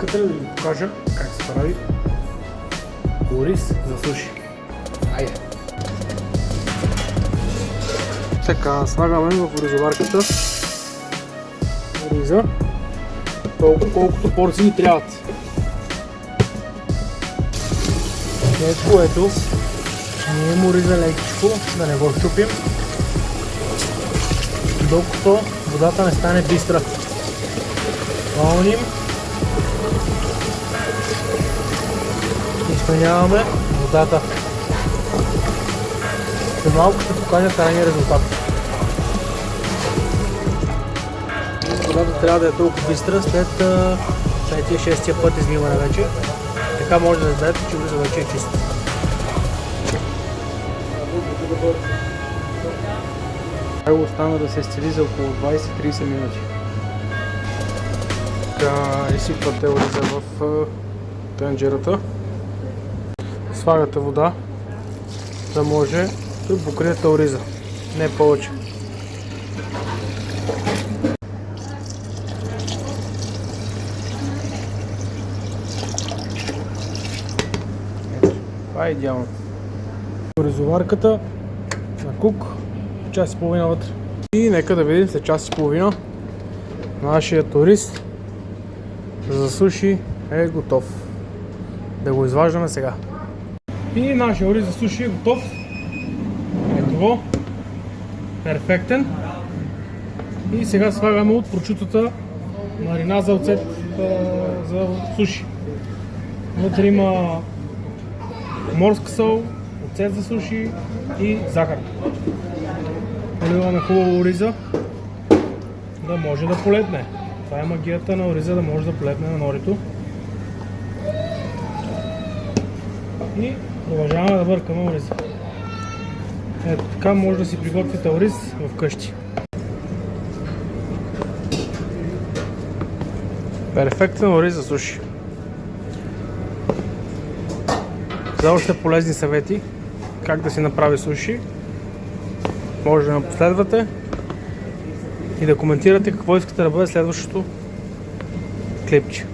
Искате ли да ви покажа как се прави ориз за суши? Айде! Така, слагаме в оризоварката ориза толкова колкото порции ни трябват. След което мием ориза лекичко, да не го щупим, докато водата не стане бистра. Пълним и сменяваме водата. След малко ще покажа крайния резултат. Водата трябва да е толкова бистра след 5-6 път измиване вече. Така може да знаете, че ориза вече е чист. Трябва остана да се изцели за около 20-30 минути. Така, изсипвате ориза в тенджерата. Слагате вода, да може да покриете ориза, не повече. Това е идеално. Оризоварката на кук, час и половина вътре. И нека да видим след час и половина нашият ориз за суши е готов. Да го изваждаме сега. И нашия ориз за суши е готов. Ето го. Перфектен. И сега слагаме от прочутата марина за оцет за суши. Вътре има морска сол, оцет за суши и захар. Наливаме хубаво ориза, да може да полетне. Това е магията на ориза, да може да полетне на норито. И продължаваме да бъркаме ориза. Ето така може да си приготвите ориз вкъщи. Перфектен ориз за суши. За още полезни съвети как да си направи суши, може да ме последвате и да коментирате какво искате да бъде следващото клипче.